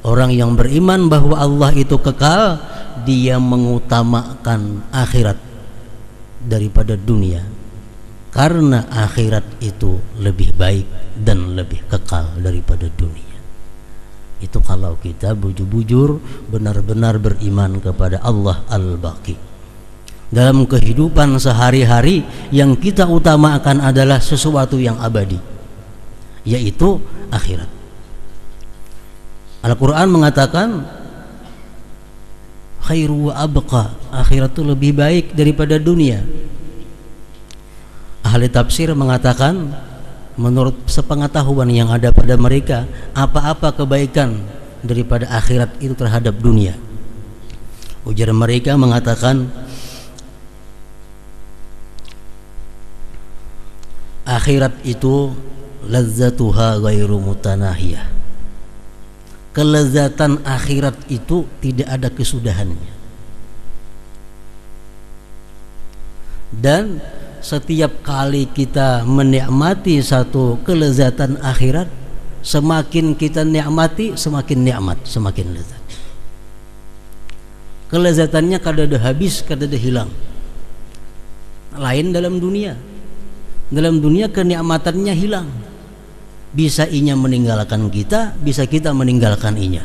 Orang yang beriman bahwa Allah itu kekal, dia mengutamakan akhirat daripada dunia, karena akhirat itu lebih baik dan lebih kekal daripada dunia. Itu kalau kita bujur-bujur benar-benar beriman kepada Allah Al-Baqi. Dalam kehidupan sehari-hari yang kita utamakan adalah sesuatu yang abadi, yaitu akhirat. Al-Quran mengatakan khairu wa abqa, akhirat itu lebih baik daripada dunia. Ahli tafsir mengatakan menurut sepengetahuan yang ada pada mereka, apa-apa kebaikan daripada akhirat itu terhadap dunia. Ujar mereka mengatakan akhirat itu lazzatuha ghairu mutanahiyah. Kelezatan akhirat itu tidak ada kesudahannya. Dan setiap kali kita menikmati satu kelezatan akhirat, semakin kita nikmati, semakin nikmat, semakin lezat. Kelezatannya kadada habis, kadada hilang. Lain dalam dunia. Dalam dunia kenikmatannya hilang. Bisa inya meninggalkan kita, bisa kita meninggalkan inya.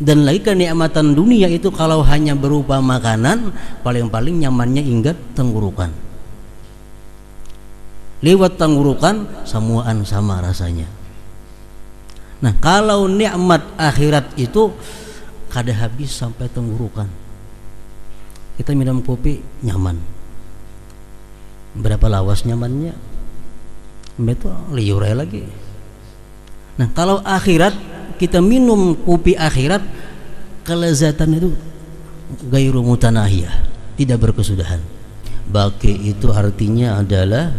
Dan lagi kenikmatan dunia itu kalau hanya berupa makanan, paling-paling nyamannya ingat tenggorokan. Lewat tenggorokan samuan sama rasanya. Nah, kalau nikmat akhirat itu kada habis sampai tenggorokan. Kita minum kopi nyaman. Berapa lawas nyamannya? Betul, liurai lagi. Nah, kalau akhirat kita minum kopi akhirat, kelezatan itu gairu mutanahiyah, tidak berkesudahan. Baqi itu artinya adalah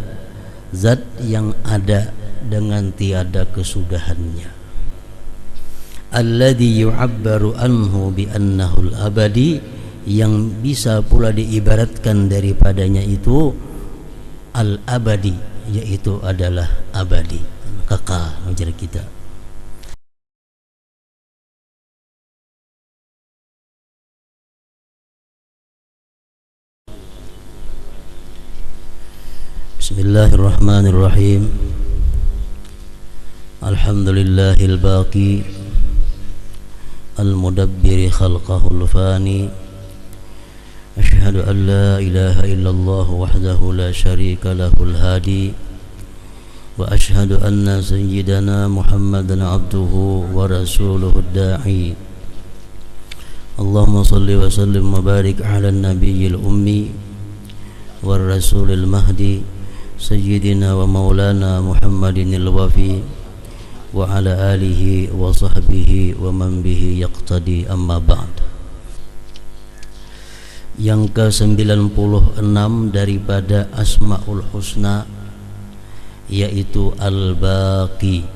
zat yang ada dengan tiada kesudahannya. Alladzi yu'abbaru anhu bi annahu al-abadi, yang bisa pula diibaratkan daripadanya itu al-abadi, yaitu adalah abadi, kekal menjadi kita. Bismillahirrahmanirrahim. Alhamdulillahil baqi al-mudabbiri khalqahul fani. Asyhadu an la ilaha illallah wahdahu la syarika lahul hadi. Wa asyhadu anna sayyidana Muhammadan abduhu wa rasuluhu da'i. Allahumma salli wa sallim wa barik ala nabiyyil ummi wa rasulil mahdi sayyidina wa maulana Muhammadinil wafi wa ala alihi wa sahbihi wa man bihi yaqtadi, amma ba'd. Yang ke-96 daripada Asmaul Husna, yaitu Al-Baqi.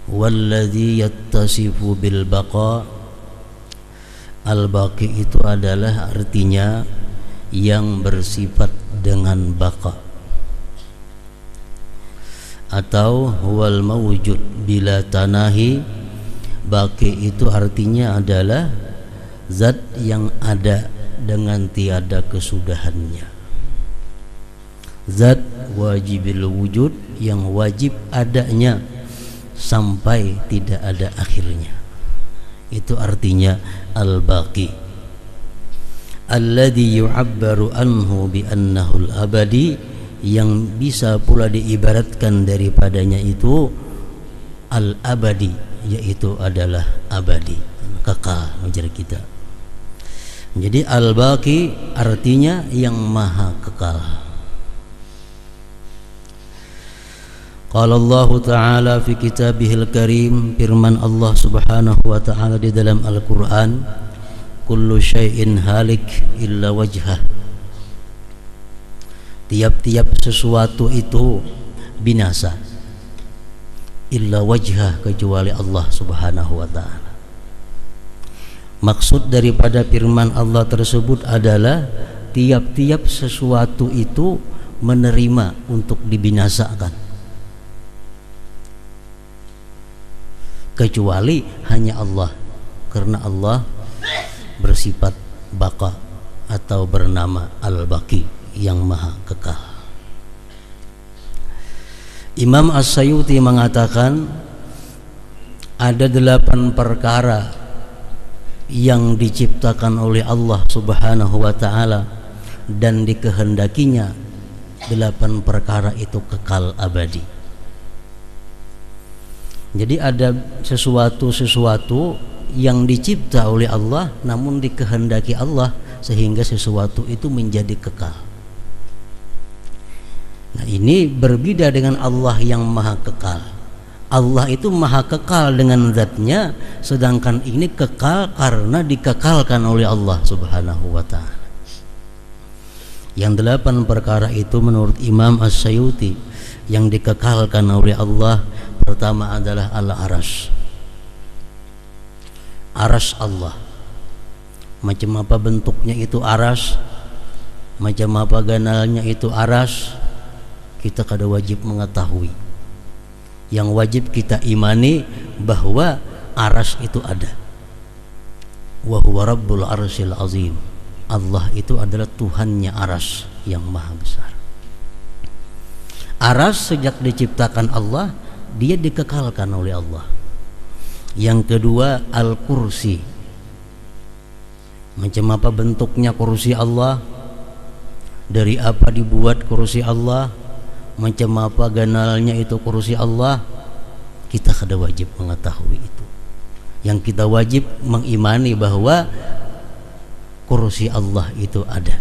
Walladzi yattasifu bil baqa. Al-Baqi itu adalah artinya yang bersifat dengan baqa, atau huwal mawjud bila tanahi. Baqi itu artinya adalah zat yang ada dengan tiada kesudahannya. Zat wajibil wujud, yang wajib adanya sampai tidak ada akhirnya. Itu artinya al-baqi. Alladzi yu'abbaru anhu bi annahu al-abadi, yang bisa pula diibaratkan daripadanya itu al-abadi, yaitu adalah abadi, kekal menjadi kita. Jadi al-baqi artinya yang maha kekal. Qala Allah Ta'ala fi kitabihil karim, firman Allah Subhanahu wa Ta'ala di dalam Al-Quran, kullu syai'in halik illa wajhah. Tiap-tiap sesuatu itu binasa, illa wajhah, kecuali Allah Subhanahu wa Ta'ala. Maksud daripada firman Allah tersebut adalah tiap-tiap sesuatu itu menerima untuk dibinasakan. kecuali hanya Allah, karena Allah bersifat baqa atau bernama Al-Baqi, yang maha kekal. Imam As-Sayuti mengatakan ada 8 perkara yang diciptakan oleh Allah Subhanahu wa ta'ala dan dikehendakinya 8 perkara itu kekal abadi. Jadi ada sesuatu yang dicipta oleh Allah namun dikehendaki Allah sehingga sesuatu itu menjadi kekal. Nah, ini berbeda dengan Allah yang maha kekal. Allah itu maha kekal dengan zatnya, sedangkan ini kekal karena dikekalkan oleh Allah Subhanahu wa ta'ala. Yang 8 perkara itu menurut Imam As-Sayuti yang dikekalkan oleh Allah, pertama adalah Al-Arash. Arash Allah. Macam apa bentuknya itu arash, macam apa ganalnya itu arash, kita kada wajib mengetahui. Yang wajib kita imani bahwa arash itu ada. Wa huwa rabbul arsyil azim. Allah itu adalah Tuhannya arash yang maha besar. Arash sejak diciptakan Allah, dia dikekalkan oleh Allah. Yang kedua Al-Kursi. Macam apa bentuknya kursi Allah, dari apa dibuat kursi Allah, macam apa ganalnya itu kursi Allah, kita kada wajib mengetahui itu. Yang kita wajib mengimani bahwa kursi Allah itu ada.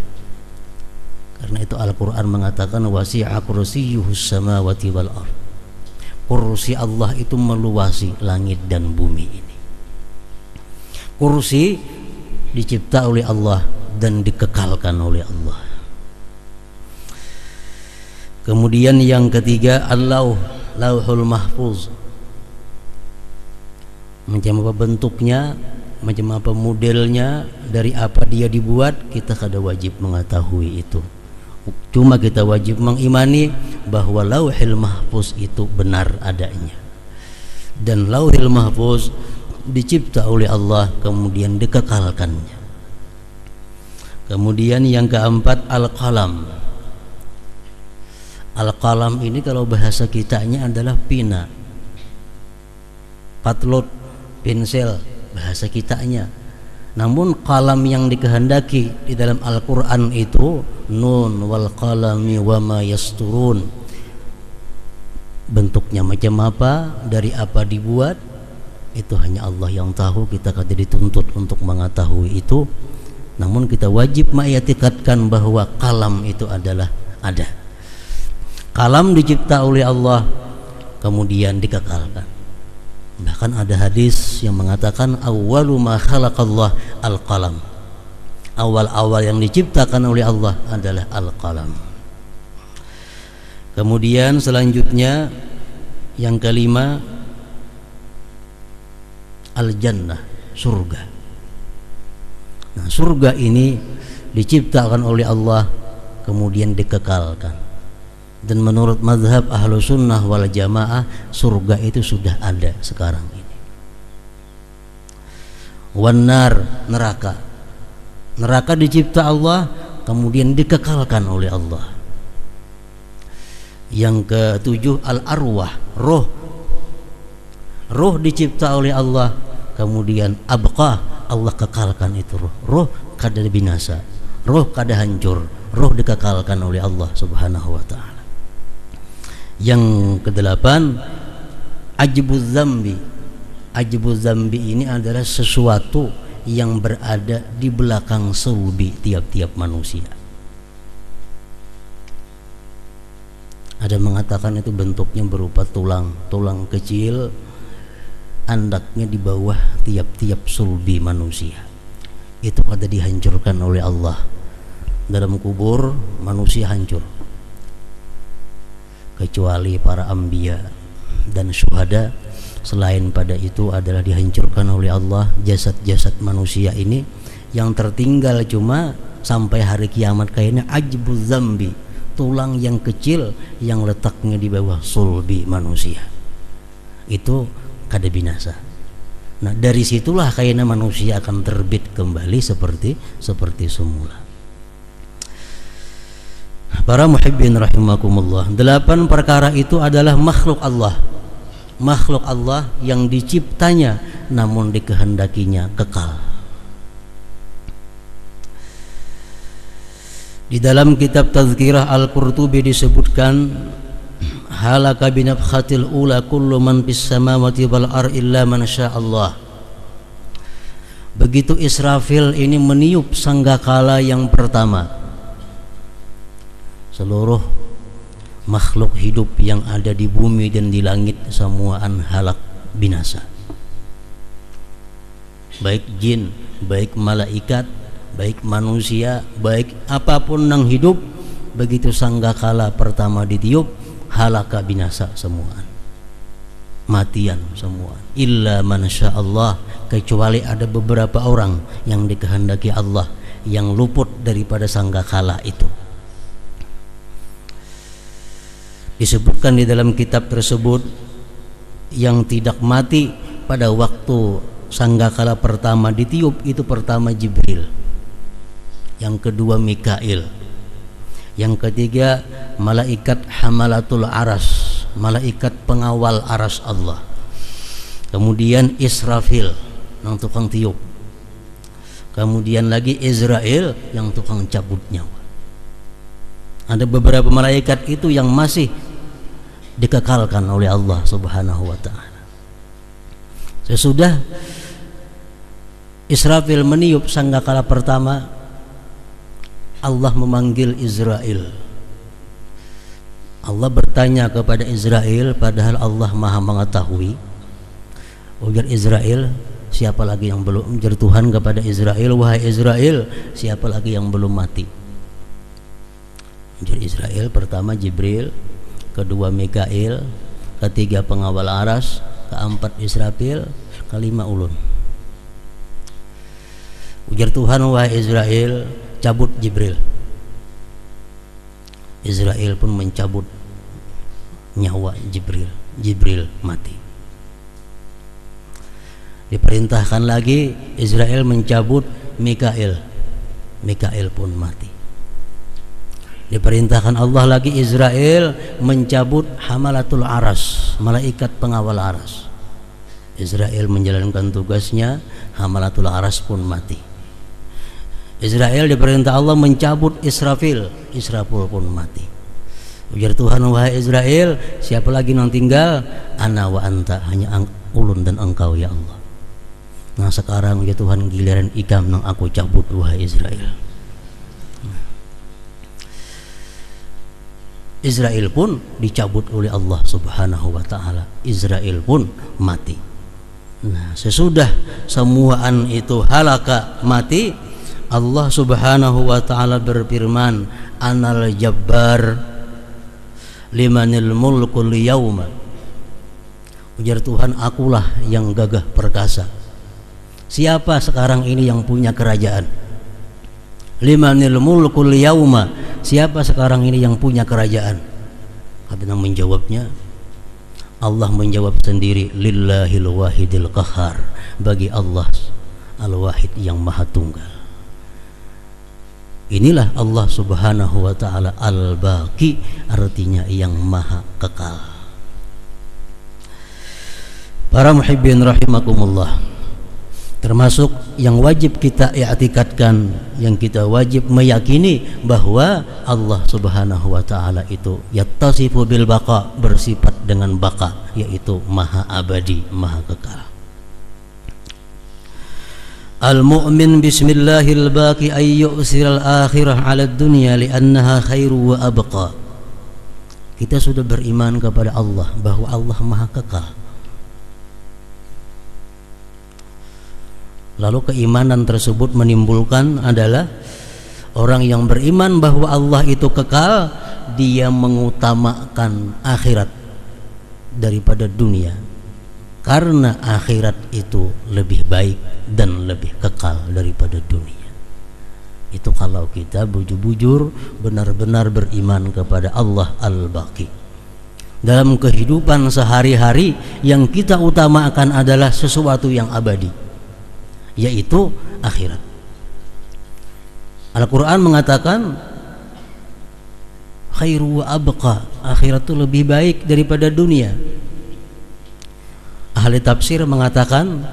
Karena itu Al-Quran mengatakan wasi'a kursiyyuhus samawati wal ardh. Kursi Allah itu meluasi langit dan bumi ini. Kursi dicipta oleh Allah dan dikekalkan oleh Allah. Kemudian yang ketiga Lauhul Mahfuz. Macam apa bentuknya, macam apa modelnya, dari apa dia dibuat, kita kada wajib mengetahui itu. Cuma kita wajib mengimani bahwa Lauhul Mahfuz itu benar adanya. Dan Lauhul Mahfuz dicipta oleh Allah kemudian dikekalkannya. Kemudian yang keempat Al-Qalam. Al-Qalam ini kalau bahasa kitanya adalah pina, patlot, pensel bahasa kitanya. Namun qalam yang dikehendaki di dalam Al-Quran itu nun wal qalami wa ma yasturun. Bentuknya macam apa, dari apa dibuat, itu hanya Allah yang tahu. Kita kada dituntut untuk mengetahui itu. Namun kita wajib mengitikadkan bahwa kalam itu adalah ada. Kalam dicipta oleh Allah kemudian dikekalkan. Bahkan ada hadis yang mengatakan awwalu ma khalaqallah al-qalam. Awal-awal yang diciptakan oleh Allah adalah al-qalam. Kemudian selanjutnya yang kelima al-jannah, surga. Nah, surga ini diciptakan oleh Allah kemudian dikekalkan. Dan menurut mazhab ahlu sunnah wal jamaah, surga itu sudah ada sekarang ini. Wanar, neraka. Neraka dicipta Allah kemudian dikekalkan oleh Allah. Yang ketujuh al-arwah, roh. Roh dicipta oleh Allah kemudian abqa, Allah kekalkan itu roh. Roh kada binasa, roh kada hancur, roh dikekalkan oleh Allah Subhanahu wa ta'ala. Yang kedelapan ajbuz zambi. Ajbuz zambi ini adalah sesuatu yang berada di belakang sulbi tiap-tiap manusia. Ada mengatakan itu bentuknya berupa tulang kecil, andaknya di bawah tiap-tiap sulbi manusia. Itu ada dihancurkan oleh Allah. Dalam kubur manusia hancur, kecuali para anbiya dan syuhada. Selain pada itu adalah dihancurkan oleh Allah jasad-jasad manusia ini. Yang tertinggal cuma sampai hari kiamat kayaknya ajbuz zambi, tulang yang kecil yang letaknya di bawah sulbi manusia. Itu kada binasa. Nah, dari situlah kayaknya manusia akan terbit kembali seperti semula. Para muhibbin rahimakumullah, 8 perkara itu adalah makhluk Allah. Makhluk Allah yang diciptanya namun dikehendakinya kekal. Di dalam kitab Tazkirah Al-Qurtubi disebutkan, halaka binafkhatil ula kullu man fis samawati wal ar illa man sya'allah. Begitu Israfil ini meniup sanggakala yang pertama, seluruh makhluk hidup yang ada di bumi dan di langit semuaan halak binasa. Baik jin, baik malaikat, baik manusia, baik apapun yang hidup, begitu sanggakala pertama ditiup, halaka binasa semua, matian semua. Illa man sya'allah, kecuali ada beberapa orang yang dikehendaki Allah yang luput daripada sanggakala itu. Disebutkan di dalam kitab tersebut, yang tidak mati pada waktu sanggakala pertama ditiup itu pertama Jibril, yang kedua Mikail, yang ketiga malaikat hamalatul aras, malaikat pengawal aras Allah, kemudian Israfil yang tukang tiup, kemudian lagi Israel yang tukang cabut nyawa. Ada beberapa malaikat itu yang masih dikekalkan oleh Allah Subhanahu wa ta'ala. Sesudah Israfil meniup sanggakala pertama, Allah memanggil Israel. Allah bertanya kepada Israel, padahal Allah maha mengetahui. Ujar Israel, siapa lagi yang belum? Ujar Tuhan kepada Israel, wahai Israel, siapa lagi yang belum mati? Ujar Israel, pertama Jibril, kedua Mikail, ketiga pengawal aras, keempat Israfil, kelima ulun. Ujar Tuhan, wahai Israel, cabut Jibril. Israel pun mencabut nyawa Jibril. Jibril mati. Diperintahkan lagi Israel mencabut Mikail. Mikail pun mati. Diperintahkan Allah lagi Israel mencabut hamalatul aras, malaikat pengawal aras. Israel menjalankan tugasnya, hamalatul aras pun mati. Israel diperintah Allah mencabut Israfil, Israfil pun mati. Ujar Tuhan, wahai Israel, siapa lagi yang tinggal? Ana wa anta, hanya ulun dan engkau ya Allah. Nah sekarang ya Tuhan, giliran ikam yang aku cabut, wahai Israel. Israel pun dicabut oleh Allah Subhanahu wa ta'ala. Israel pun mati. Nah sesudah semuaan itu halaka mati, Allah Subhanahu wa ta'ala berfirman, Anal Jabbar limanil mulkul yauma. Ujar Tuhan, akulah yang gagah perkasa. Siapa sekarang ini yang punya kerajaan? Limanil mulkul yauma, siapa sekarang ini yang punya kerajaan? Kata menjawabnya, Allah menjawab sendiri, lillahil wahidil qahar, bagi Allah al-wahid yang maha tunggal. Inilah Allah Subhanahu wa ta'ala al-baqi, artinya yang maha kekal. Para muhibbin rahimakumullah, termasuk yang wajib kita i'tikadkan, yang kita wajib meyakini bahwa Allah Subhanahu wa ta'ala itu yattasifu bil baqa, bersifat dengan baqa, yaitu maha abadi, maha kekal. Al-mu'min bismillahil baqi ay yu'siral akhirah 'ala dunya li'annaha khairu wa abqa. Kita sudah beriman kepada Allah bahwa Allah maha kekal. Lalu keimanan tersebut menimbulkan adalah orang yang beriman bahwa Allah itu kekal, dia mengutamakan akhirat daripada dunia, karena akhirat itu lebih baik dan lebih kekal daripada dunia. Itu kalau kita bujur-bujur benar-benar beriman kepada Allah al-Baqi. dalam kehidupan sehari-hari yang kita utamakan adalah sesuatu yang abadi, yaitu akhirat. Al-Quran mengatakan khairu wa abqa, akhirat itu lebih baik daripada dunia. Ahli tafsir mengatakan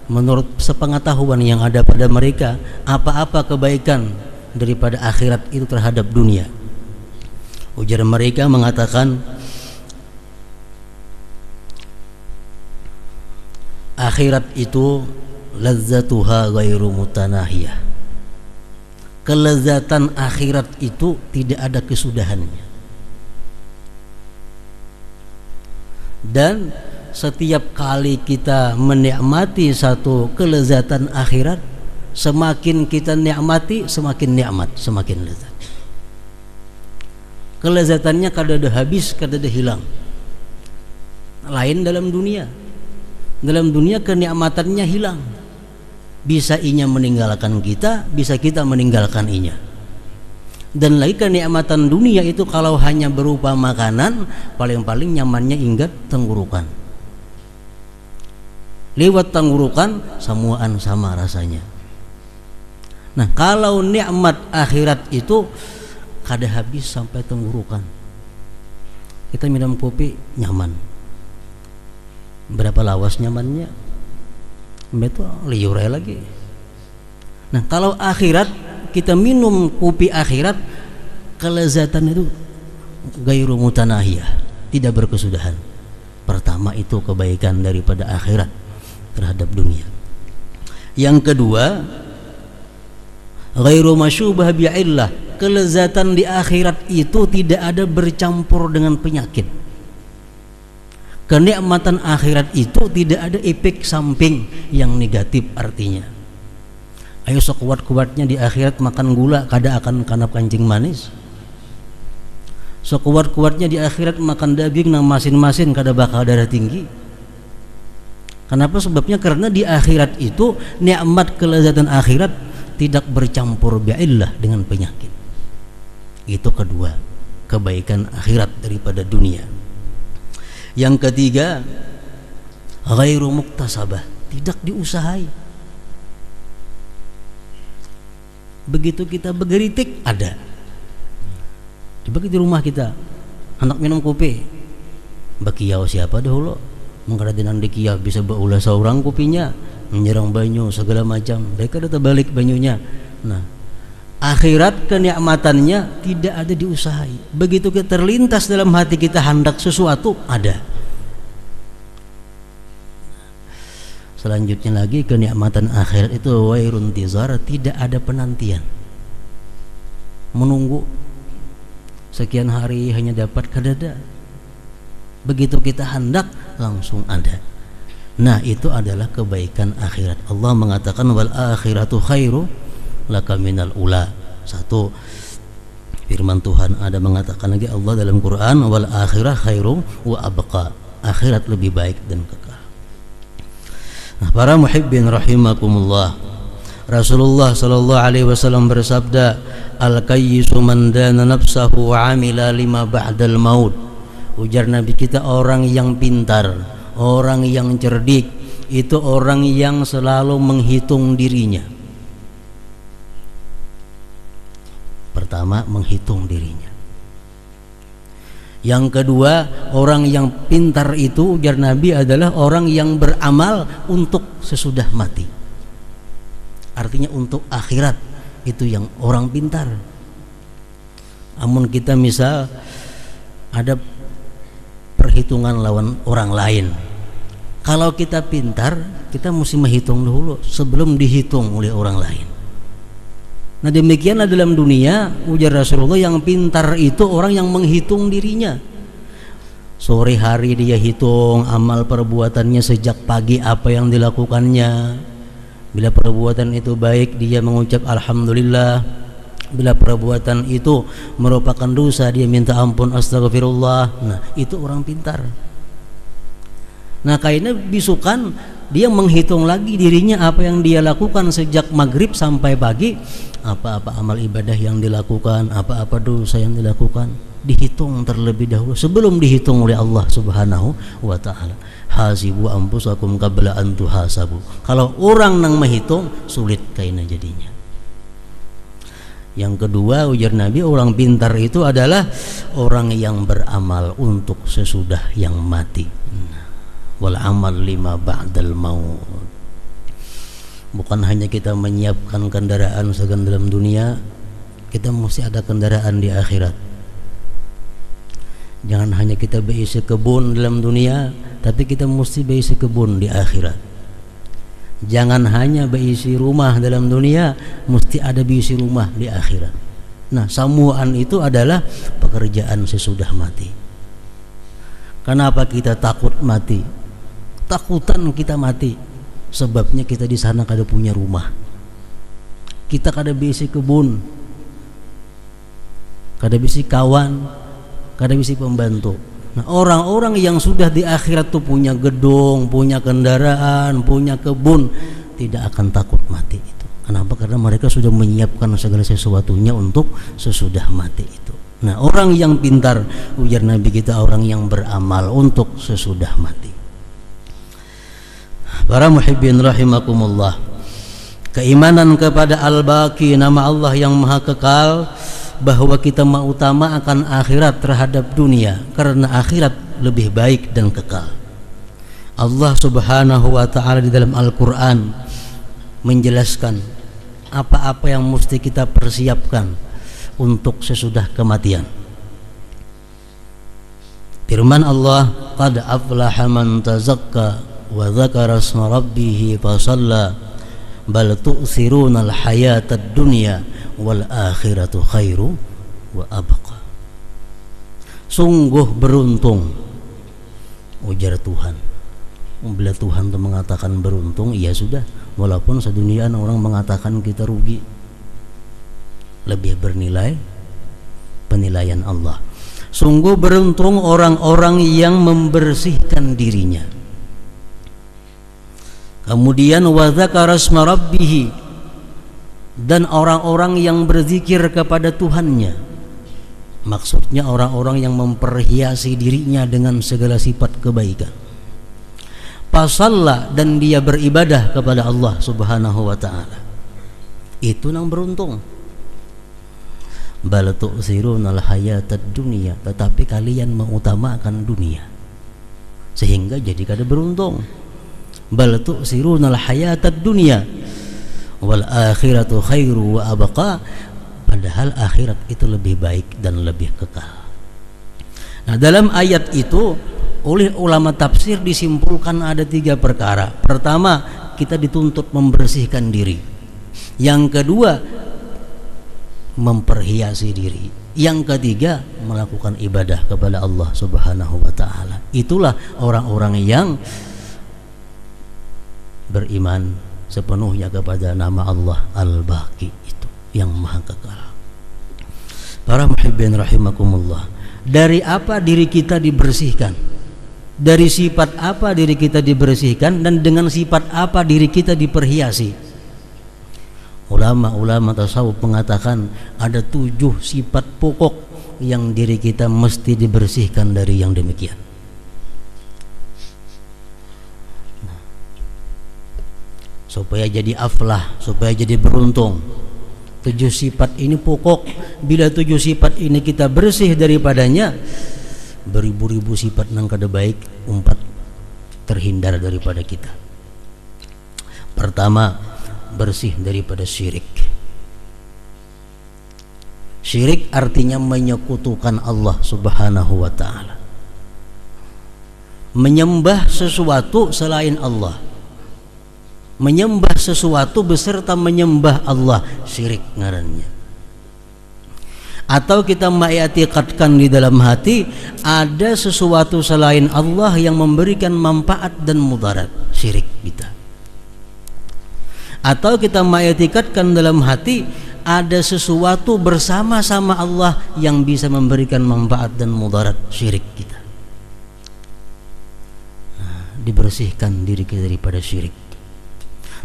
menurut sepengetahuan yang ada pada mereka, apa-apa kebaikan daripada akhirat itu terhadap dunia. Ujar mereka mengatakan akhirat itu lazzatuha ghairu mutanahiyah. Kelezatan akhirat itu tidak ada kesudahannya. Dan setiap kali kita menikmati satu kelezatan akhirat, semakin kita nikmati semakin nikmat, semakin lezat. Kelezatannya kadada habis, kadada hilang. Lain dalam dunia. Dalam dunia kenikmatannya hilang. Bisa inya meninggalkan kita, bisa kita meninggalkan inya. Dan lagi kenikmatan dunia itu kalau hanya berupa makanan, paling-paling nyamannya ingat tenggorokan. Lewat tenggorokan samuaan sama rasanya. Nah, kalau nikmat akhirat itu kada habis sampai tenggorokan. Kita minum kopi nyaman. Berapa lawas nyamannya? Itu liur lagi. Nah, kalau akhirat kita minum kopi akhirat, kelezatan itu gairu mutanahiyah, tidak berkesudahan. Pertama itu kebaikan daripada akhirat terhadap dunia. Yang kedua, ghairu masyubah bi'illah, kelezatan di akhirat itu tidak ada bercampur dengan penyakit. Kenikmatan akhirat itu tidak ada efek samping yang negatif artinya. Ayo sekuat-kuatnya di akhirat makan gula kada akan kanap kancing manis. Sekuat-kuatnya di akhirat makan daging nang masin-masin kada bakal darah tinggi. Kenapa? Sebabnya karena di akhirat itu nikmat kelezatan akhirat tidak bercampur bi'illah dengan penyakit. Itu kedua, kebaikan akhirat daripada dunia. Yang ketiga, ghairu muktasabah, tidak diusahai. Begitu kita bergeritik ada. Coba di rumah kita, anak minum kopi, bakiyau siapa dahulu? Mengkadadinan dikiyah bisa berulah seorang kopinya, menyerang banyu segala macam. Mereka datang balik banyunya. Nah, akhirat kenikmatannya tidak ada diusahai. Begitu kita terlintas dalam hati kita hendak sesuatu, ada. Selanjutnya lagi kenikmatan akhirat itu wairun tizar, tidak ada penantian. Menunggu sekian hari hanya dapat kadada. Begitu kita hendak langsung ada. Nah, itu adalah kebaikan akhirat. Allah mengatakan wal akhiratu khairu laka minal ula. Satu, firman Tuhan ada mengatakan lagi Allah dalam Quran wal akhirah khairu wa abqa, akhirat lebih baik dan kekal. Nah, para muhibbin rahimakumullah, Rasulullah sallallahu alaihi wasallam bersabda, al kayyisu man dana nafsahu wa amila lima ba'dal maut. Ujar Nabi kita, orang yang pintar, orang yang cerdik itu orang yang selalu menghitung dirinya. Pertama, menghitung dirinya. Yang kedua, orang yang pintar itu ujar Nabi adalah orang yang beramal untuk sesudah mati. Artinya untuk akhirat, itu yang orang pintar. Namun kita misal ada perhitungan lawan orang lain. Kalau kita pintar, kita mesti menghitung dulu sebelum dihitung oleh orang lain. Nah, demikianlah dalam dunia, ujar Rasulullah, yang pintar itu orang yang menghitung dirinya. Sore hari dia hitung amal perbuatannya sejak pagi apa yang dilakukannya. Bila perbuatan itu baik, dia mengucap alhamdulillah. Bila perbuatan itu merupakan dosa, dia minta ampun, astagfirullah. Nah, itu orang pintar. Nah, kayaknya bisukan dia menghitung lagi dirinya apa yang dia lakukan sejak maghrib sampai pagi, apa-apa amal ibadah yang dilakukan, apa-apa dosa yang dilakukan. dihitung terlebih dahulu sebelum dihitung oleh Allah Subhanahu wa taala. Hasibu anfusakum qabla an tuhasabu. Kalau orang nang menghitung sulit kaina jadinya. Yang kedua, ujar Nabi, orang pintar itu adalah orang yang beramal untuk sesudah yang mati. Wal amal lima ba'dal maut. Bukan hanya kita menyiapkan kendaraan segan dalam dunia, kita mesti ada kendaraan di akhirat. Jangan hanya kita berisi kebun dalam dunia, tapi kita mesti berisi kebun di akhirat. Jangan hanya berisi rumah dalam dunia, mesti ada berisi rumah di akhirat. Nah, samuan itu adalah pekerjaan sesudah mati. Kenapa kita takut mati? Takutan kita mati, sebabnya kita di sana kada punya rumah, kita kada berisi kebun, kada berisi kawan, kada berisi pembantu. Nah, orang-orang yang sudah di akhirat tuh punya gedung, punya kendaraan, punya kebun, tidak akan takut mati itu. Kenapa? Karena mereka sudah menyiapkan segala sesuatunya untuk sesudah mati itu. Nah, orang yang pintar, ujar Nabi kita, orang yang beramal untuk sesudah mati. Para muhibbin rahimakumullah, keimanan kepada Al-Baqi, nama Allah yang maha kekal, bahwa kita mengutamakan akhirat terhadap dunia karena akhirat lebih baik dan kekal. Allah Subhanahu wa taala di dalam Al-Qur'an menjelaskan apa-apa yang mesti kita persiapkan untuk sesudah kematian. Firman Allah, qad aflaha man tazakka wa dzakara isma rabbih fa shalla bal tu'thiruna al-hayata ad-dunya wal akhiratu khairu wa abqa. Sungguh beruntung, ujar Tuhan. Bila Tuhan itu mengatakan beruntung, ya sudah, walaupun sedunia orang mengatakan kita rugi, lebih bernilai penilaian Allah. Sungguh beruntung orang-orang yang membersihkan dirinya. Kemudian wa dzakara isma rabbih, dan orang-orang yang berzikir kepada Tuhannya. Maksudnya orang-orang yang memperhiasi dirinya dengan segala sifat kebaikan. Fasalla, dan dia beribadah kepada Allah Subhanahu wa taala. Itu yang beruntung. Bal tu'thirunal hayatad dunya, tetapi kalian mengutamakan dunia, sehingga jadi kada beruntung. Bal tu'thirunal hayatad dunya wal akhiratu khairu wa abqa, padahal akhirat itu lebih baik dan lebih kekal. Nah, dalam ayat itu oleh ulama tafsir disimpulkan ada 3 perkara. Pertama, kita dituntut membersihkan diri. Yang kedua, memperhiasi diri. Yang ketiga, melakukan ibadah kepada Allah Subhanahu wa taala. Itulah orang-orang yang beriman sepenuhnya kepada nama Allah Al-Baqi itu, yang maha kekal. Para muhibbin rahimakumullah, dari apa diri kita dibersihkan? Dari sifat apa diri kita dibersihkan, dan dengan sifat apa diri kita diperhiasi? Ulama-ulama tasawuf mengatakan ada 7 sifat pokok yang diri kita mesti dibersihkan dari yang demikian. Supaya jadi aflah, supaya jadi beruntung. 7 sifat ini pokok. Bila 7 sifat ini kita bersih daripadanya, beribu-ribu sifat nang kada baik umpat terhindar daripada kita. Pertama, bersih daripada syirik. Syirik artinya menyekutukan Allah Subhanahu wa taala, menyembah sesuatu selain Allah, menyembah sesuatu beserta menyembah Allah, syirik ngarannya. Atau kita mengiktikadkan di dalam hati ada sesuatu selain Allah yang memberikan manfaat dan mudarat, syirik kita. Atau kita mengiktikadkan dalam hati ada sesuatu bersama-sama Allah yang bisa memberikan manfaat dan mudarat, syirik kita. Nah, dibersihkan diri kita daripada syirik.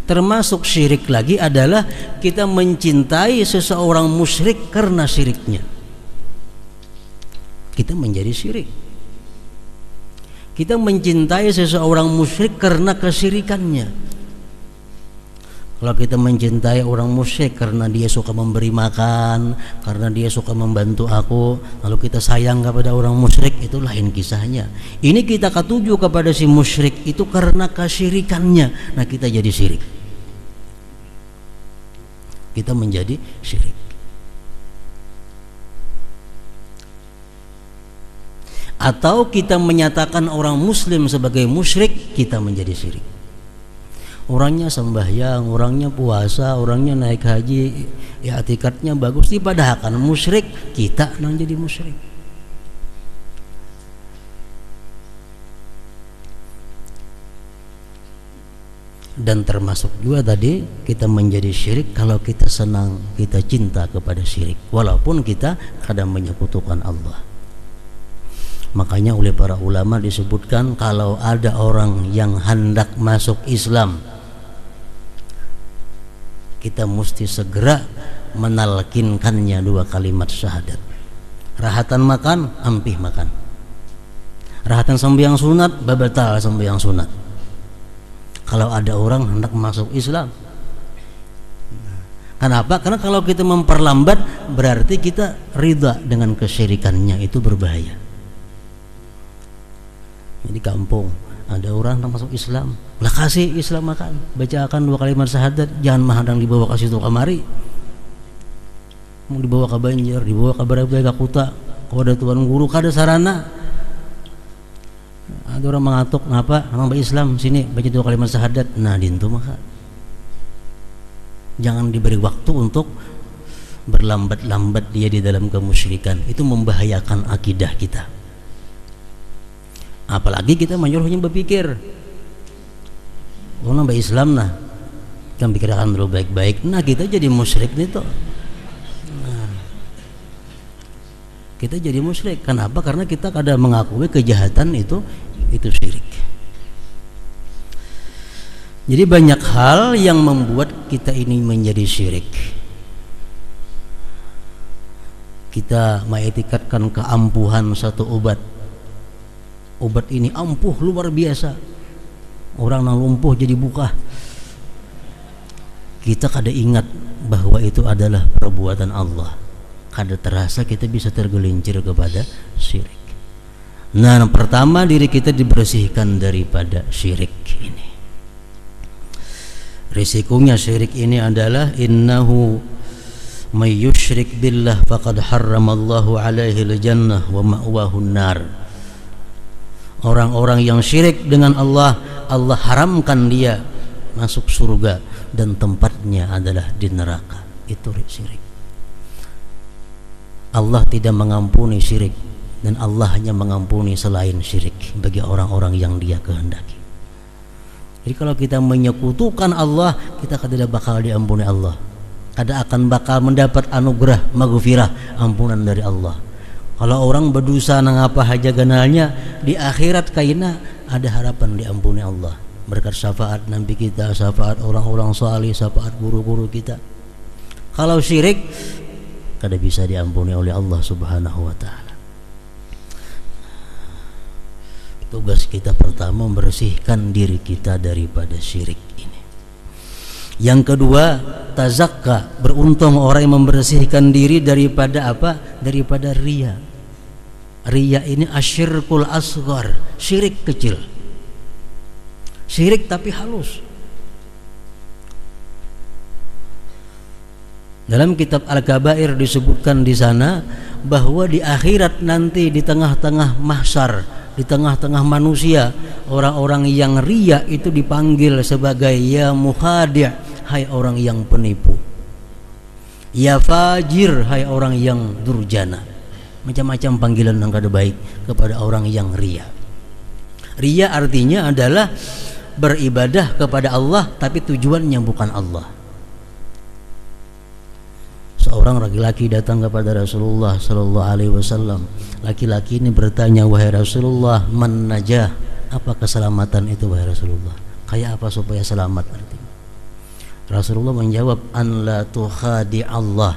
Termasuk syirik lagi adalah kita mencintai seseorang musyrik karena syiriknya. kita menjadi syirik. Kita mencintai seseorang musyrik karena kesyirikannya. Kalau kita mencintai orang musyrik karena dia suka memberi makan, karena dia suka membantu aku, lalu kita sayang kepada orang musyrik, itu lain kisahnya. Ini kita katuju kepada si musyrik itu karena kesyirikannya. Nah, kita jadi syirik. Kita menjadi syirik. Atau kita menyatakan orang muslim sebagai musyrik, kita menjadi syirik. Orangnya sembahyang, orangnya puasa, orangnya naik haji, ya i'tikadnya bagus, padahal kan musyrik, kita nang jadi musyrik. Dan termasuk juga tadi kita menjadi syirik kalau kita senang, kita cinta kepada syirik, walaupun kita kadang menyekutukan Allah. Makanya oleh para ulama disebutkan kalau ada orang yang hendak masuk Islam, kita mesti segera menalkinkannya 2 kalimat syahadat. Rahatan makan, ampih makan. Rahatan sembahyang sunat, batal sembahyang sunat. Kalau ada orang hendak masuk Islam. Kenapa? Karena kalau kita memperlambat berarti kita ridha dengan kesyirikannya, itu berbahaya. Di kampung ada orang yang masuk Islam, lah kasih Islam makan, bacakan 2 kalimat syahadat, jangan mahadang dibawa ke situ kamari, mau dibawa ke Banjar, dibawa ke Barabaya, ke Kuta, kepada tuan guru, kada sarana. Ada orang mengatuk, kenapa? Nama Islam sini baca 2 kalimat syahadat. Nah, dintu maka jangan diberi waktu untuk berlambat-lambat dia di dalam kemusyrikan. Itu membahayakan akidah kita. Apalagi kita menyuruhnya berpikir, oh nambah Islam nah, kan pikirkan dulu baik-baik. Nah, kita jadi musyrik nih toh. Nah, kita jadi musyrik. Kenapa? Karena kita kadang mengakui kejahatan itu syirik. Jadi banyak hal yang membuat kita ini menjadi syirik. Kita mengiktikadkan keampuhan satu obat. Obat ini ampuh luar biasa, orang yang lumpuh jadi buka. Kita kada ingat bahwa itu adalah perbuatan Allah. Kada terasa kita bisa tergelincir kepada syirik. Nah, yang pertama diri kita dibersihkan daripada syirik ini. Risikonya syirik ini adalah innahu may yusyrik billah faqad harramallahu alaihi al-jannah wa ma'wahu an-nar. Orang-orang yang syirik dengan Allah, Allah haramkan dia masuk surga dan tempatnya adalah di neraka. Itu syirik. Allah tidak mengampuni syirik, dan Allah hanya mengampuni selain syirik bagi orang-orang yang dia kehendaki. Jadi kalau kita menyekutukan Allah, kita tidak bakal diampuni Allah. Kada akan bakal mendapat anugerah maghfirah, ampunan dari Allah. Kalau orang berdosa nang apa haja ganalnya, di akhirat kaina ada harapan diampuni Allah berkat syafaat nabi kita, syafaat orang-orang salih, syafaat guru-guru kita. Kalau syirik kada bisa diampuni oleh Allah Subhanahu wa taala. Tugas kita pertama membersihkan diri kita daripada syirik ini. Yang kedua, tazakka, beruntung orang yang membersihkan diri daripada apa? Daripada riya. Riya ini asyirkul asghar, syirik kecil. Syirik tapi halus. Dalam kitab Al-Kabair disebutkan di sana bahwa di akhirat nanti di tengah-tengah mahsyar, di tengah-tengah manusia, orang-orang yang riya itu dipanggil sebagai ya mukhadi', hai orang yang penipu. Ya fajir, hai orang yang durjana. Macam-macam panggilan yang kada baik kepada orang yang riya. Riya artinya adalah beribadah kepada Allah tapi tujuannya bukan Allah. Seorang laki-laki datang kepada Rasulullah sallallahu alaihi wasallam. Laki-laki ini bertanya, "Wahai Rasulullah, man najah?" Apa keselamatan itu wahai Rasulullah? Kayak apa supaya selamat artinya? Rasulullah menjawab, "An la tukhadi Allah."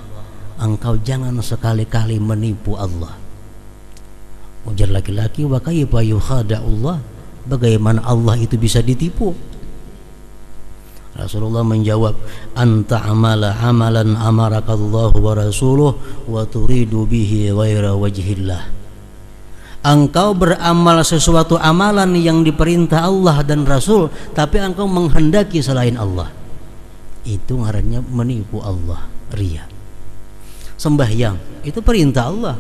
Engkau jangan sekali-kali menipu Allah. Ujar laki-laki, wa kayfa yukhada'ullah, bagaimana Allah itu bisa ditipu? Rasulullah menjawab, anta amala amalan amarakallahu wa rasuluh wa turidu bihi ghaira wajhillah. Engkau beramal sesuatu amalan yang diperintah Allah dan Rasul, tapi engkau menghendaki selain Allah. Itu ngarannya menipu Allah, riya. Sembahyang itu perintah Allah,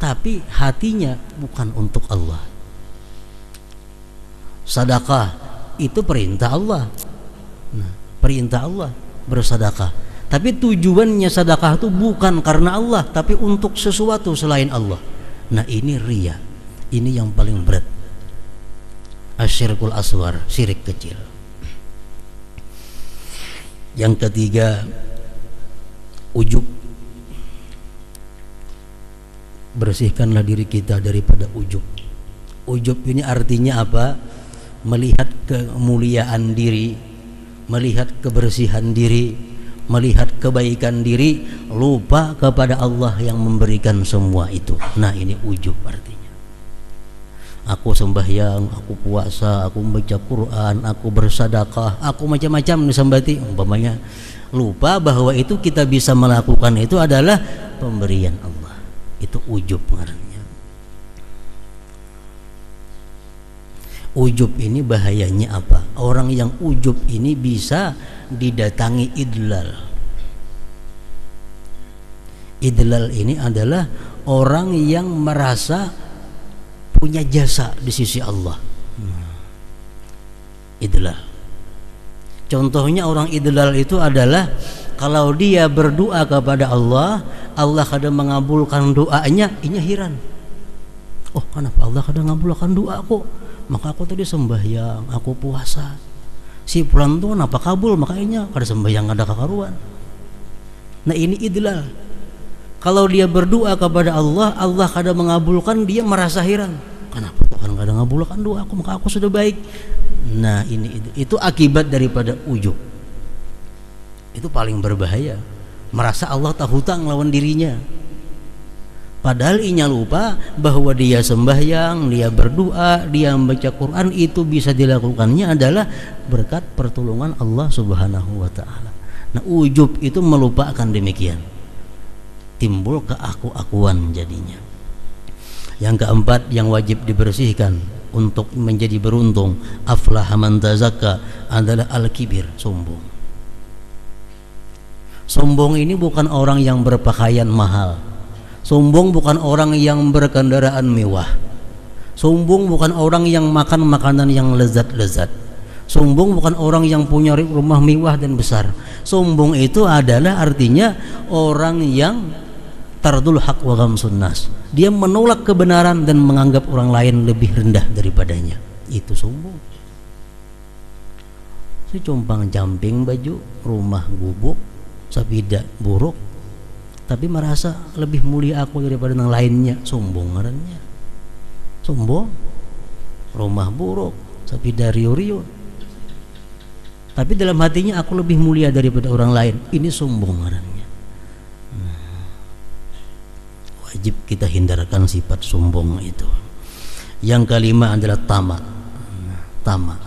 tapi hatinya bukan untuk Allah. Sedekah itu perintah Allah. Nah, perintah Allah bersedekah, tapi tujuannya sedekah itu bukan karena Allah, tapi untuk sesuatu selain Allah. Nah, ini riya. Ini yang paling berat. Asyirkul aswar, syirik kecil. Yang ketiga, ujub. Bersihkanlah diri kita daripada ujub. Ujub ini artinya apa? Melihat kemuliaan diri, melihat kebersihan diri, melihat kebaikan diri, lupa kepada Allah yang memberikan semua itu. Nah, ini ujub artinya. Aku sembahyang, aku puasa, aku membaca Quran, aku bersedekah, aku macam-macam disembati umpamanya, lupa bahwa itu kita bisa melakukan itu adalah pemberian Allah. Itu ujub ngarannya. Ujub ini bahayanya apa? Orang yang ujub ini bisa didatangi idlal. Idlal ini adalah orang yang merasa punya jasa di sisi Allah. Idlal. Contohnya orang idlal itu adalah kalau dia berdoa kepada Allah, Allah kadang mengabulkan doanya, ini heran. Oh, kenapa Allah kadang mengabulkan doaku? Maka aku tadi sembahyang, aku puasa. Si fulan tuh kenapa kabul? Makanya kada sembahyang ada kekaruan. Nah, ini idlal. Kalau dia berdoa kepada Allah, Allah kadang mengabulkan, dia merasa heran. Kenapa Tuhan kadang mengabulkan doaku? Maka aku sudah baik. Nah, itu akibat daripada ujub. Itu paling berbahaya. Merasa Allah tak hutang lawan dirinya. Padahal inya lupa bahwa dia sembahyang, dia berdoa, dia membaca Quran, itu bisa dilakukannya adalah berkat pertolongan Allah Subhanahu wa taala. Nah, ujub itu melupakan demikian. Timbul keaku-akuan jadinya. Yang keempat yang wajib dibersihkan untuk menjadi beruntung, aflaha man tazakka, adalah al-kibir, sombong. Sombong ini bukan orang yang berpakaian mahal. Sombong bukan orang yang berkendaraan mewah. Sombong bukan orang yang makan makanan yang lezat-lezat. Sombong bukan orang yang punya rumah mewah dan besar. Sombong itu adalah artinya orang yang tardul haq wa ghamsun nas. Dia menolak kebenaran dan menganggap orang lain lebih rendah daripadanya. Itu sombong. Si compang camping baju, rumah gubuk, sepeda buruk, tapi merasa lebih mulia aku daripada yang lainnya. Sombong ngarannya. Sombong. Rumah buruk, sepeda rio-rio, tapi dalam hatinya aku lebih mulia daripada orang lain. Ini sombong ngarannya. Wajib kita hindarkan sifat sombong itu. Yang kelima adalah tamak. Tamak.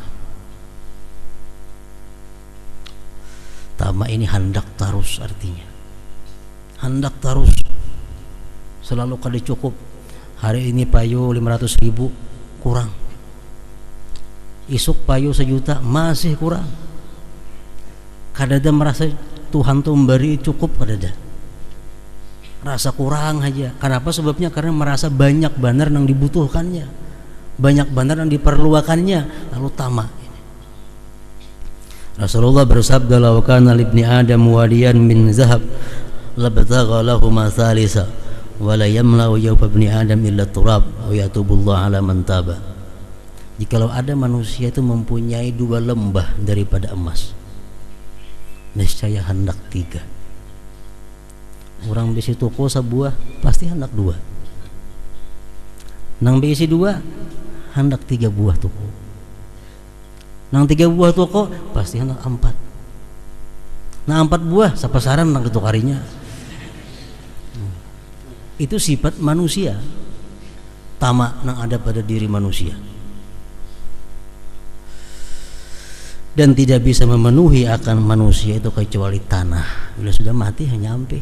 Tamak ini hendak tarus artinya. Hendak terus, selalu kada cukup. Hari ini payu 500.000 kurang, isuk payu 1 juta masih kurang. Kadada merasa Tuhan tuh memberi cukup, kadada rasa kurang aja. Kenapa? Sebabnya karena merasa banyak benar yang dibutuhkannya, banyak benar yang diperluakannya, lalu tamak. Rasulullah bersabda, "Law kana libni Adam wadiyan min zahab labtagha lahu masalisa wa la yamla'u yawfa ibni Adam illa turab wa yatubullah ala man taba." Jikalau ada manusia itu mempunyai 2 lembah daripada emas, niscaya hendak 3. Orang bisi toko sebuah pasti hendak 2. Nang bisi 2 hendak 3 buah toko. Nang 3 buah toko pasti hendak 4. Nah 4 buah sapasaran nang ditukarinya. Itu sifat manusia. tamak yang ada pada diri manusia, dan tidak bisa memenuhi akan manusia itu kecuali tanah. Bila sudah mati hanya nyampe.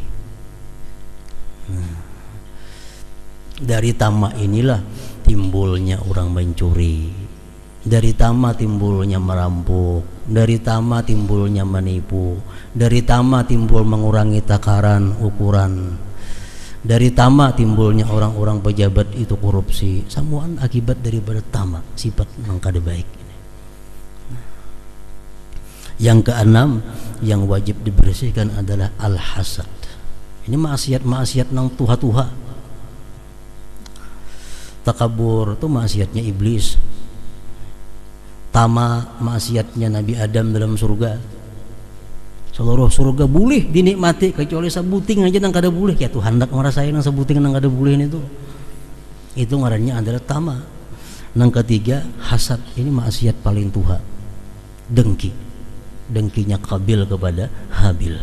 Dari tamak inilah timbulnya orang mencuri, dari tamak timbulnya merampok, dari tamak timbulnya menipu, dari tamak timbul mengurangi takaran ukuran, dari tamak timbulnya orang-orang pejabat itu korupsi. Semuaan akibat daripada tamak, sifat yang kada baik. Yang keenam yang wajib dibersihkan adalah al-hasad. Ini maksiat-maksiat nang tuha-tuha. Takabur itu maksiatnya iblis. Tamak maksiatnya Nabi Adam dalam surga. Seluruh surga boleh dinikmati kecuali sabuting aja nang kada boleh. Ya Tuhan hendak ngerasain nang sabuting nang kada boleh itu. Itu ngarannya adalah tamak. Nang ketiga hasad. Ini maksiat paling tuha. Dengki. Dengkinya Qabil kepada Habil.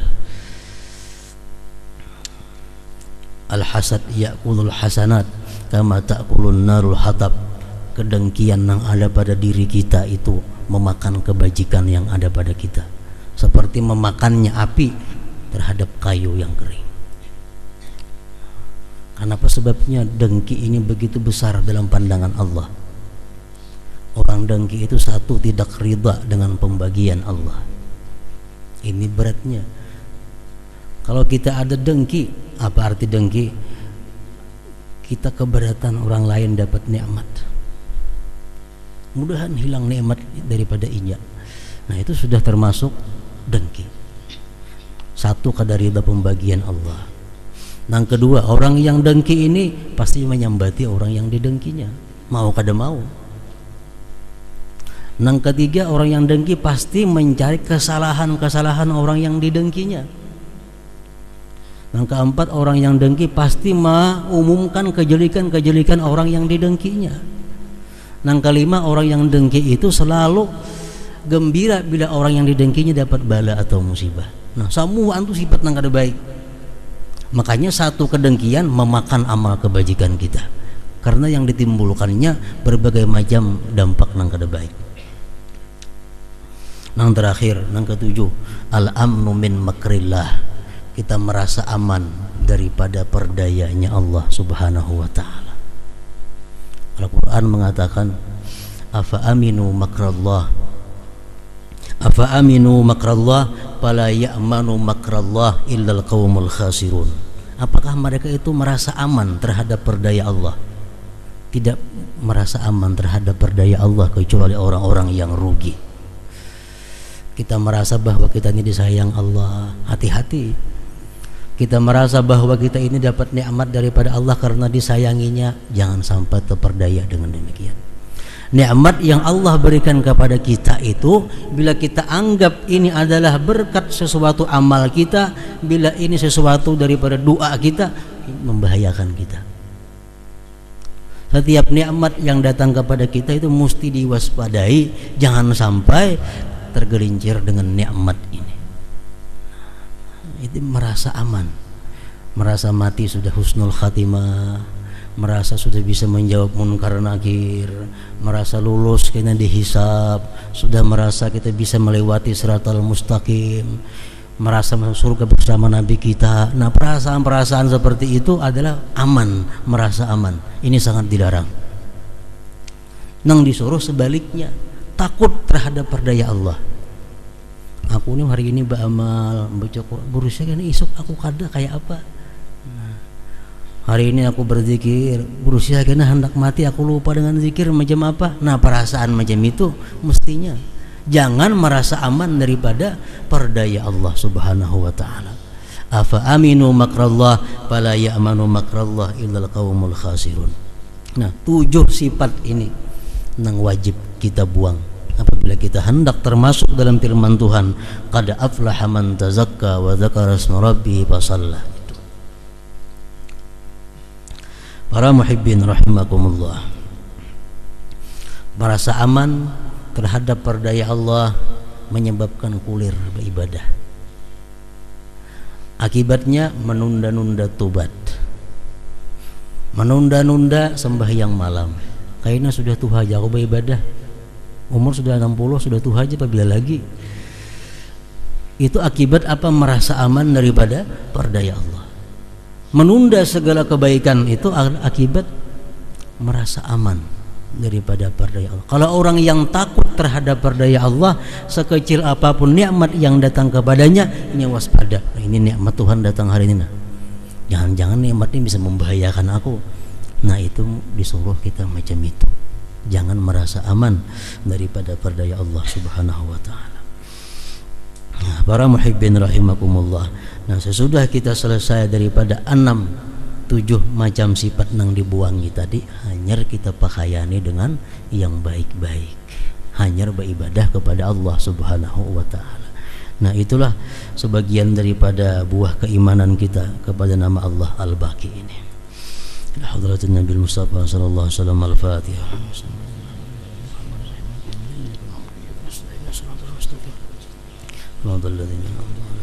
Al-hasad ya'kulul hasanat kama ta'kulun narul hatab. Kedengkian yang ada pada diri kita itu memakan kebajikan yang ada pada kita, seperti memakannya api terhadap kayu yang kering. Kenapa sebabnya dengki ini begitu besar dalam pandangan Allah? Orang dengki itu satu, tidak ridha dengan pembagian Allah. Ini beratnya. Kalau kita ada dengki, apa arti dengki? Kita keberatan orang lain dapat nikmat, mudahan hilang nikmat daripada inya. Nah itu sudah termasuk dengki. Satu, kada ridha pembagian Allah. Yang kedua, orang yang dengki ini pasti menyambati orang yang didengkinya, mau kada mau. Yang ketiga, orang yang dengki pasti mencari kesalahan-kesalahan orang yang didengkinya. Yang keempat, orang yang dengki pasti mengumumkan kejelekan-kejelekan orang yang didengkinya. Yang kelima, orang yang dengki itu selalu gembira bila orang yang didengkinya dapat bala atau musibah. Nah, semua itu sifat yang kada baik. Makanya satu kedengkian memakan amal kebajikan kita, karena yang ditimbulkannya berbagai macam dampak yang kada baik. Yang terakhir, yang ketujuh, al-amnu min makrillah. Kita merasa aman daripada perdayanya Allah Subhanahu wa ta'ala. Al-Quran mengatakan, afa aminu makrallah fala ya'manu makrallah illal qaumul khasirun. Apakah mereka itu merasa aman terhadap perdaya Allah? Tidak merasa aman terhadap perdaya Allah kecuali orang-orang yang rugi. Kita merasa bahwa kita ini disayang Allah, hati-hati. Kita merasa bahwa kita ini dapat nikmat daripada Allah karena disayanginya, jangan sampai terperdaya dengan demikian. Nikmat yang Allah berikan kepada kita itu, bila kita anggap ini adalah berkat sesuatu amal kita, bila ini sesuatu daripada doa kita, membahayakan kita. Setiap nikmat yang datang kepada kita itu mesti diwaspadai, jangan sampai tergelincir dengan nikmat ini. Itu merasa aman, merasa mati sudah husnul khatimah, merasa sudah bisa menjawab munkar nakir, merasa lulus kena dihisab, sudah merasa kita bisa melewati siratal mustaqim, merasa masuk surga bersama Nabi kita. Nah, perasaan-perasaan seperti itu adalah aman, merasa aman. Ini sangat dilarang. Nang disuruh sebaliknya, takut terhadap perdaya Allah. Aku ini hari ini beramal, baca Quran, berusaha kan esok aku kada kayak apa. Hari ini aku berzikir, berusaha kan hendak mati aku lupa dengan zikir macam apa. Nah, perasaan macam itu mestinya jangan merasa aman daripada perdaya Allah Subhanahu wa ta'ala. Afa aminu makrallah fala ya'manu makrallah illal qaumul khasirun. Nah, 7 sifat ini yang wajib kita buang apabila kita hendak termasuk dalam firman Tuhan, qad aflaha man tazakka wa dzakara isma rabbih fasalla. Para muhibbin rahimakumullah, merasa aman terhadap perdaya Allah menyebabkan kulir beribadah. Akibatnya menunda-nunda tobat, menunda-nunda sembahyang malam. Kayaknya sudah tua aja aku beribadah. Umur sudah 60, sudah tua aja apabila lagi. Itu akibat apa? Merasa aman daripada perdaya Allah. Menunda segala kebaikan itu akibat merasa aman daripada perdaya Allah. Kalau orang yang takut terhadap perdaya Allah, sekecil apapun nikmat yang datang kepadanya, ini waspada. Ini nikmat Tuhan datang hari ini. Jangan-jangan nikmat ini bisa membahayakan aku. Nah, itu disuruh kita macam itu. Jangan merasa aman daripada perdaya Allah Subhanahu wa taala. Nah, para muhibbin rahimakumullah. Nah, sesudah kita selesai daripada 7 macam sifat nang dibuangi tadi, hanyar kita pakaiani dengan yang baik-baik. Hanyar beribadah kepada Allah Subhanahu wa taala. Nah, itulah sebagian daripada buah keimanan kita kepada nama Allah Al-Baqi ini. Hadratin Nabi Mustafa sallallahu alaihi wasallam. Al-Fatihah. Alhamdulillah.